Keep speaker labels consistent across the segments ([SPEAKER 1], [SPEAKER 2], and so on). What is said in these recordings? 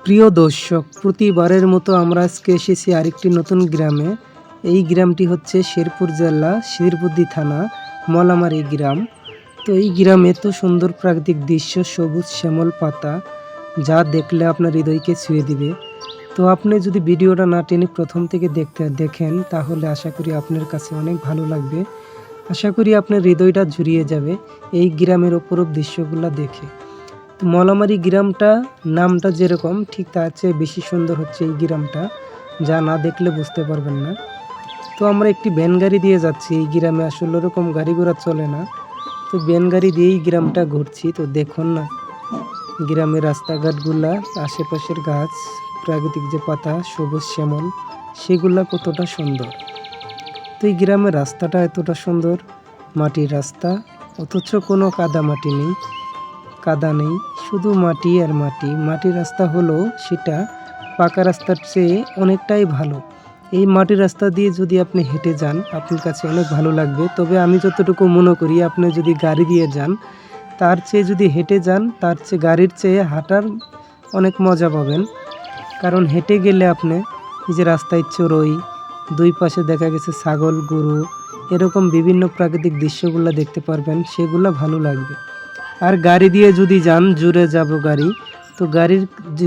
[SPEAKER 1] প্রিয় দর্শক, প্রতিবারের মতো আমরা আজকে এসেছি আরেকটি নতুন গ্রামে। এই গ্রামটি হচ্ছে শেরপুর জেলা শিরপুরদি থানা মলামারি গ্রাম। তো এই গ্রামে এত সুন্দর প্রাকৃতিক দৃশ্য, সবুজ শ্যামল পাতা, যা দেখলে আপনার হৃদয়কে ছুঁয়ে দিবে। তো আপনি যদি ভিডিওটা না টেনে প্রথম থেকে দেখেন তাহলে আশা করি আপনার কাছে অনেক ভালো লাগবে। আশা করি আপনার হৃদয়টা জুড়িয়ে যাবে এই গ্রামের অপরূপ দৃশ্যগুলো দেখে। তো মলামারি গ্রামটা নামটা যেরকম ঠিক তার চেয়ে বেশি সুন্দর হচ্ছে এই গ্রামটা, যা না দেখলে বুঝতে পারবেন না। তো আমরা একটি ভ্যান গাড়ি দিয়ে যাচ্ছি। এই গ্রামে আসলে ওরকম গাড়ি ঘোড়া চলে না, তো ভ্যান গাড়ি দিয়েই গ্রামটা ঘুরছি। তো দেখুন না গ্রামের রাস্তাঘাটগুলা, আশেপাশের গাছ, প্রাকৃতিক যে পাতা সবুজ শ্যামল, সেগুলা কতটা সুন্দর। তো এই গ্রামের রাস্তাটা এতটা সুন্দর, মাটির রাস্তা, অথচ কোনো কাদা নেই, শুধু মাটি আর মাটি। মাটির রাস্তা হলো সেটা পাকা রাস্তার চেয়ে অনেকটাই ভালো। এই মাটির রাস্তা দিয়ে যদি আপনি হেঁটে যান আপনার কাছে অনেক ভালো লাগবে। তবে আমি যতটুকু মনে করি, আপনি যদি গাড়ি দিয়ে যান তার চেয়ে যদি হেঁটে যান, তার চেয়ে গাড়ির চেয়ে হাঁটার অনেক মজা পাবেন। কারণ হেঁটে গেলে আপনি এই যে রাস্তায় চড়ুই, দুই পাশে দেখা গেছে ছাগল, গরু, এরকম বিভিন্ন প্রাকৃতিক দৃশ্যগুলো দেখতে পারবেন, সেগুলো ভালো লাগবে। আর গাড়ি দিয়ে যদি যান, জুড়ে যাব গাড়ি, তো গাড়ির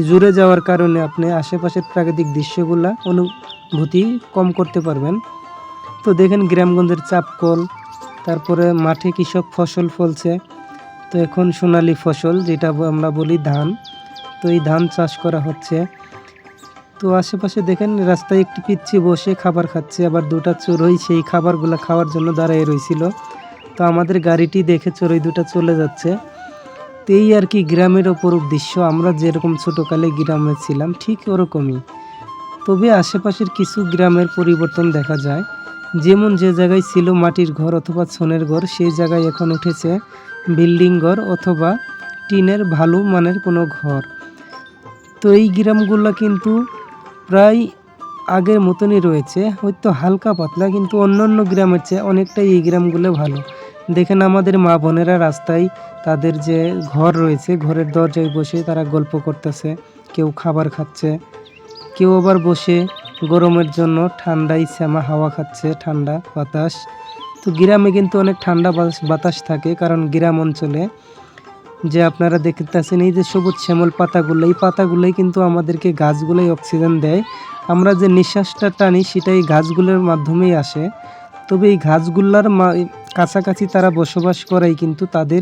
[SPEAKER 1] জুড়ে যাওয়ার কারণে আপনি আশেপাশের প্রাকৃতিক দৃশ্যগুলা অনুভূতি কম করতে পারবেন। তো দেখেন গ্রামগঞ্জের চাপকল, তারপরে মাঠে কৃষক ফসল ফলছে। তো এখন সোনালী ফসল যেটা আমরা বলি ধান, তো এই ধান চাষ করা হচ্ছে। তো আশেপাশে দেখেন রাস্তায় একটি পিচ্ছি বসে খাবার খাচ্ছে, আবার দুটা চড়ুই সেই খাবারগুলো খাওয়ার জন্য দাঁড়িয়ে রয়েছিল। তো আমাদের গাড়িটি দেখে চড়ুই দুটা চলে যাচ্ছে। তো এই আর কি গ্রামের অপরূপ দৃশ্য। আমরা যেরকম ছোটোকালে গ্রামে ছিলাম ঠিক ওরকমই, তবে আশেপাশের কিছু গ্রামের পরিবর্তন দেখা যায়। যেমন যে জায়গায় ছিল মাটির ঘর অথবা ছনের ঘর, সেই জায়গায় এখন উঠেছে বিল্ডিং ঘর অথবা টিনের ভালো মানের কোনো ঘর। তো এই গ্রামগুলো কিন্তু প্রায় আগের মতনই রয়েছে, হয়তো হালকা পাতলা, কিন্তু অন্যান্য গ্রামের চেয়ে অনেকটাই এই গ্রামগুলো ভালো। দেখেন আমাদের মা বোনেরা রাস্তায় তাদের যে ঘর রয়েছে, ঘরের দরজায় বসে তারা গল্প করতেছে, কেউ খাবার খাচ্ছে, কেউ আবার বসে গরমের জন্য ঠান্ডায় শ্যামা হাওয়া খাচ্ছে, ঠান্ডা বাতাস। তো গ্রামে কিন্তু অনেক ঠান্ডা বাতাস থাকে, কারণ গ্রাম অঞ্চলে যে আপনারা দেখতেছেন এই যে সবুজ শ্যামল পাতাগুলো, এই পাতাগুলোই কিন্তু আমাদেরকে গাছগুলোই অক্সিজেন দেয়। আমরা যে নিঃশ্বাসটা টানি সেটাই গাছগুলোর মাধ্যমেই আসে। তবে এই গাছগুলোর কাছাকাছি তারা বসবাস করাই কিন্তু তাদের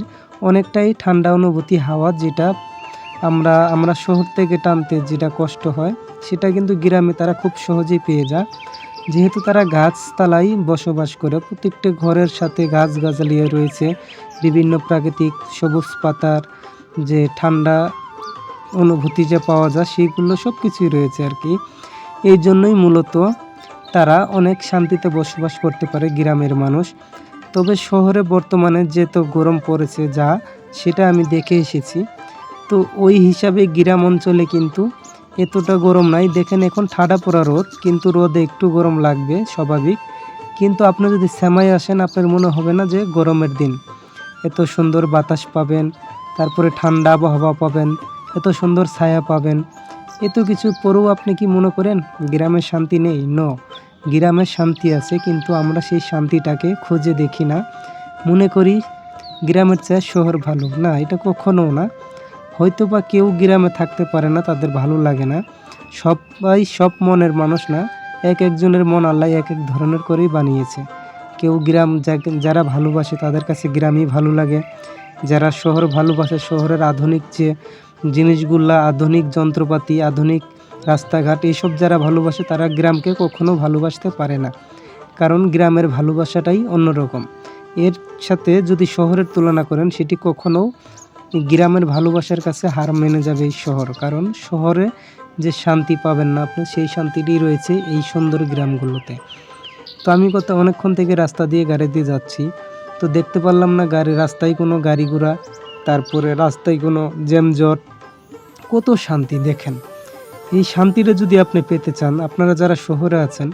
[SPEAKER 1] অনেকটাই ঠান্ডা অনুভূতি হাওয়া, যেটা আমরা শহর থেকে টানতে যেটা কষ্ট হয়, সেটা কিন্তু গ্রামে তারা খুব সহজেই পেয়ে যায়। যেহেতু তারা গাছতলায় বসবাস করে, প্রত্যেকটা ঘরের সাথে গাছগাছালি রয়েছে, বিভিন্ন প্রাকৃতিক সবুজ পাতার যে ঠান্ডা অনুভূতি যে পাওয়া যায়, সেইগুলো সব কিছুই রয়েছে আর কি। এই জন্যই মূলত তারা অনেক শান্তিতে বসবাস করতে পারে গ্রামের মানুষ। তবে শহরে বর্তমানে যে তো গরম পড়েছে যা, সেটা আমি দেখে এসেছি। তো ওই হিসাবে গ্রাম অঞ্চলে কিন্তু এতটা গরম নাই। দেখেন এখন ঠাডা পড়া রোদ, কিন্তু রোদে একটু গরম লাগবে স্বাভাবিক। কিন্তু আপনি যদি শ্যামায় আসেন আপনার মনে হবে না যে গরমের দিন। এত সুন্দর বাতাস পাবেন, তারপরে ঠান্ডা আবহাওয়া পাবেন, এত সুন্দর ছায়া পাবেন। এত কিছুর পরেও আপনি কি মনে করেন গ্রামের শান্তি নেই? গ্রামের শান্তি আছে, কিন্তু আমরা সেই শান্তিটাকে খুঁজে দেখি না। মনে করি গ্রামের চেয়ে শহর ভালো। না, এটা কখনো না। হয়তো বা কেউ গ্রামে থাকতে পারে না, তাদের ভালো লাগে না। সবাই সব মনের মানুষ না, এক একজনের মন আল্লাহ এক এক ধরনের করেই বানিয়েছে। কেউ গ্রাম যারা ভালোবাসে তাদের কাছে গ্রামই ভালো লাগে। যারা শহর ভালোবাসে, শহরের আধুনিক যে জিনিসগুলা, আধুনিক যন্ত্রপাতি, আধুনিক রাস্তাঘাট, এইসব যারা ভালোবাসে তারা গ্রামকে কখনো ভালোবাসতে পারে না। কারণ গ্রামের ভালোবাসাটাই অন্যরকম। এর সাথে যদি শহরের তুলনা করেন, সেটি কখনো গ্রামের ভালোবাসার কাছে হার মেনে যাবে এই শহর। কারণ শহরে যে শান্তি পাবেন না আপনি, সেই শান্তিটি রয়েছে এই সুন্দর গ্রামগুলোতে। তো আমি অনেকক্ষণ থেকে রাস্তা দিয়ে গাড়ি দিয়ে যাচ্ছি, তো দেখতে পারলাম না রাস্তায় কোনো গাড়ি ঘোড়া, তারপরে রাস্তায় কোনো জ্যামজট। কত শান্তি দেখেন। এই শান্তিটা যদি আপনি পেতে চান, আপনারা যারা শহরে আছেন,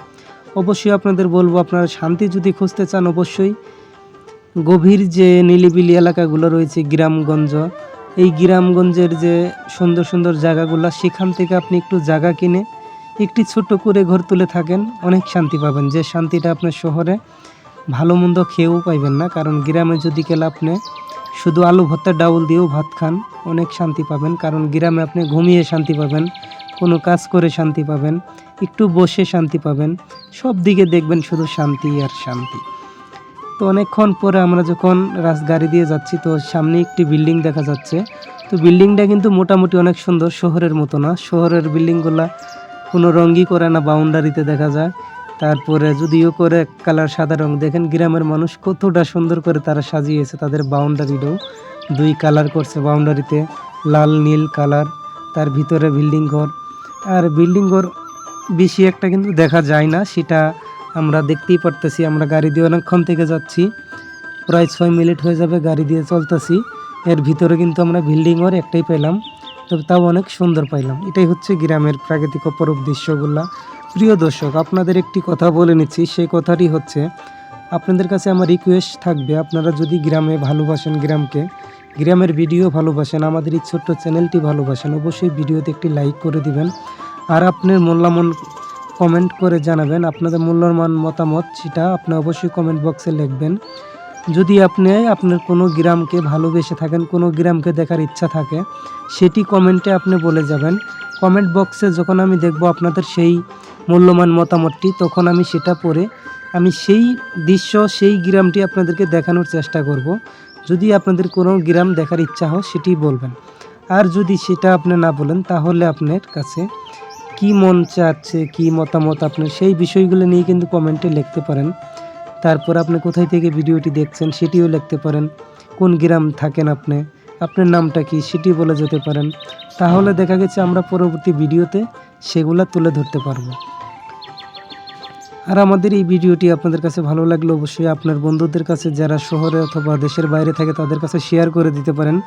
[SPEAKER 1] অবশ্যই আপনাদের বলবো, আপনারা শান্তি যদি খুঁজতে চান অবশ্যই গভীর যে নিলিবিলি এলাকাগুলো রয়েছে গ্রামগঞ্জ, এই গ্রামগঞ্জের যে সুন্দর সুন্দর জায়গাগুলো, সেখান থেকে আপনি একটু জায়গা কিনে একটি ছোট্ট করে ঘর তুলে থাকেন, অনেক শান্তি পাবেন। যে শান্তিটা আপনার শহরে ভালো মন্দ খেয়েও পাইবেন না। কারণ গ্রামে যদি গেলে আপনি শুধু আলু ভর্তা ডাউল দিয়েও ভাত খান, অনেক শান্তি পাবেন। কারণ গ্রামে আপনি ঘুমিয়ে শান্তি পাবেন, কোনো কাজ করে শান্তি পাবেন, একটু বসে শান্তি পাবেন, সব দিকে দেখবেন শুধু শান্তি আর শান্তি। তো অনেকক্ষণ পরে আমরা যখন গাড়ি দিয়ে যাচ্ছি, তো সামনে একটি বিল্ডিং দেখা যাচ্ছে। তো বিল্ডিংটা কিন্তু মোটামুটি অনেক সুন্দর, শহরের মতো না। শহরের বিল্ডিংগুলা কোনো রঙই করে না, বাউন্ডারিতে দেখা যায়। তারপরে যদিও করে কালার সাদা রং, দেখেন গ্রামের মানুষ কতটা সুন্দর করে তারা সাজিয়েছে তাদের বাউন্ডারিটাও। 2 কালার করছে বাউন্ডারিতে, লাল নীল কালার। তার ভিতরে বিল্ডিং ঘর, আর বিল্ডিং ঘর বেশি একটা কিন্তু দেখা যায় না, সেটা আমরা দেখতেই পারতেছি। আমরা গাড়ি দিয়ে অনেকক্ষণ থেকে যাচ্ছি, প্রায় 6 মিনিট হয়ে যাবে গাড়ি দিয়ে চলতেছি। এর ভিতরে কিন্তু আমরা বিল্ডিং ঘর একটাই পেলাম, তবে তাও অনেক সুন্দর পাইলাম। এটাই হচ্ছে গ্রামের প্রাকৃতিক অপরূপ দৃশ্যগুলা। প্রিয় দর্শক, আপনাদের একটি কথা বলে নিচ্ছি, সেই কথাটি হচ্ছে আপনাদের কাছে আমার রিকোয়েস্ট থাকবে, আপনারা যদি গ্রামে ভালোবাসেন, গ্রামের ভিডিও ভালোবাসেন, আমাদের এই ছোট্ট চ্যানেলটি ভালোবাসেন, অবশ্যই ভিডিওতে একটি লাইক করে দিবেন। আর আপনার মূল্যবান কমেন্ট করে জানাবেন আপনাদের মূল্যবান মতামত, সেটা আপনি অবশ্যই কমেন্ট বক্সে লিখবেন। যদি আপনি আপনার কোনো গ্রামকে ভালোবেসে থাকেন, কোনো গ্রামকে দেখার ইচ্ছা থাকে, সেটি কমেন্টে আপনি বলে যাবেন। কমেন্ট বক্সে যখন আমি দেখব আপনাদের সেই মূল্যবান মতামতটি, তখন আমি সেটা পড়ে আমি সেই দৃশ্য, সেই গ্রামটি আপনাদেরকে দেখানোর চেষ্টা করব। যদি আপনাদের কোনো গ্রাম দেখার ইচ্ছা হয় সেটি বলবেন। আর যদি সেটা আপনি না বলেন, তাহলে আপনার কাছে কি মন চাচ্ছে, কি মতামত, আপনি সেই বিষয়গুলো নিয়ে কিন্তু কমেন্টে লিখতে পারেন। তারপর আপনি কোথায় থেকে ভিডিওটি দেখছেন সেটিও লিখতে পারেন। কোন গ্রাম থাকেন আপনি, আপনার নামটা কি, সেটি বলে যেতে পারেন। তাহলে দেখা গেছে আমরা পরবর্তী ভিডিওতে সেগুলো তুলে ধরতে পারবো। আর আমাদের এই ভিডিওটি আপনাদের কাছে ভালো লাগলে অবশ্যই আপনার বন্ধুদের কাছে, যারা শহরে অথবা দেশের বাইরে থাকে, তাদের কাছে শেয়ার করে দিতে পারেন।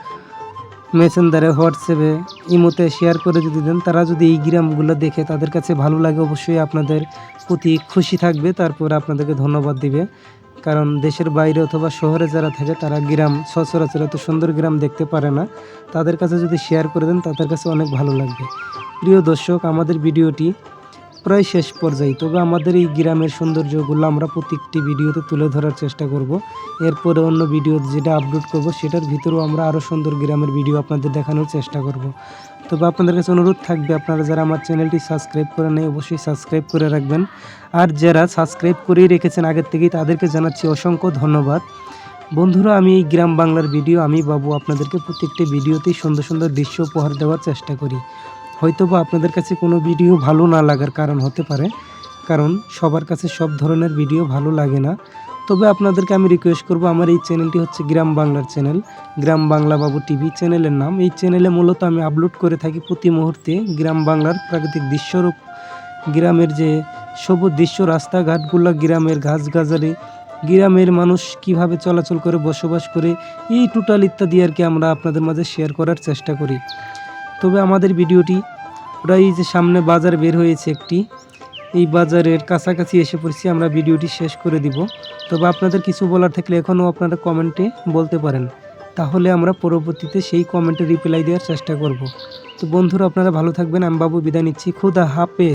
[SPEAKER 1] মেসেঞ্জারে, হোয়াটসঅ্যাপে, ইমোতে শেয়ার করে যদি দেন, তারা যদি এই গ্রামগুলো দেখে তাদের কাছে ভালো লাগে, অবশ্যই আপনাদের প্রতি খুশি থাকবে, তারপর আপনাদেরকে ধন্যবাদ দিবে। কারণ দেশের বাইরে অথবা শহরে যারা থাকে, তারা গ্রাম সচরাচর এত সুন্দর গ্রাম দেখতে পারে না। তাদের কাছে যদি শেয়ার করে দেন, তাদের কাছে অনেক ভালো লাগবে। প্রিয় দর্শক, আমাদের ভিডিওটি প্রায় শেষ পর্যায়ে, তবে আমাদের এই গ্রামের সৌন্দর্যগুলো আমরা প্রত্যেকটি ভিডিওতে তুলে ধরার চেষ্টা করব। এরপরে অন্য ভিডিও যেটা আপলোড করব, সেটার ভিতরেও আমরা আরও সুন্দর গ্রামের ভিডিও আপনাদের দেখানোর চেষ্টা করব। তবে আপনাদের কাছে অনুরোধ থাকবে, আপনারা যারা আমার চ্যানেলটি সাবস্ক্রাইব করে নেই, অবশ্যই সাবস্ক্রাইব করে রাখবেন। আর যারা সাবস্ক্রাইব করেই রেখেছেন আগের থেকেই, তাদেরকে জানাচ্ছি অসংখ্য ধন্যবাদ। বন্ধুরা, আমি এই গ্রাম বাংলার ভিডিও, আমি বাবু, আপনাদেরকে প্রত্যেকটি ভিডিওতেই সুন্দর সুন্দর দৃশ্য উপহার দেওয়ার চেষ্টা করি। হয়তোবা আপনাদের কাছে কোনো ভিডিও ভালো না লাগার কারণ হতে পারে, কারণ সবার কাছে সব ধরনের ভিডিও ভালো লাগে না। তবে আপনাদেরকে আমি রিকোয়েস্ট করব, আমার এই চ্যানেলটি হচ্ছে গ্রাম বাংলার চ্যানেল, গ্রাম বাংলা বাবু টিভি চ্যানেলের নাম। এই চ্যানেলে মূলত আমি আপলোড করে থাকি প্রতি মুহূর্তে গ্রাম বাংলার প্রাকৃতিক দৃশ্যরূপ, গ্রামের যে সবুজ দৃশ্য, রাস্তাঘাটগুলো, গ্রামের গাছগাছালি, গ্রামের মানুষ কিভাবে চলাচল করে, বসবাস করে, এই টোটাল ইত্যাদি আর কি আমরা আপনাদের মাঝে শেয়ার করার চেষ্টা করি। তবে আমাদের ভিডিওটি প্রায় যে সামনে বাজার বের হয়েছে একটি, এই বাজারের কাছাকাছি এসে পড়ছি, আমরা ভিডিওটি শেষ করে দিব। তবে আপনাদের কিছু বলার থাকলে এখনও আপনারা কমেন্টে বলতে পারেন, তাহলে আমরা পরবর্তীতে সেই কমেন্টে রিপ্লাই দেওয়ার চেষ্টা করব। তো বন্ধুরা, আপনারা ভালো থাকবেন। আমি বাবু বিদায় নিচ্ছি। খুদা হাফেজ।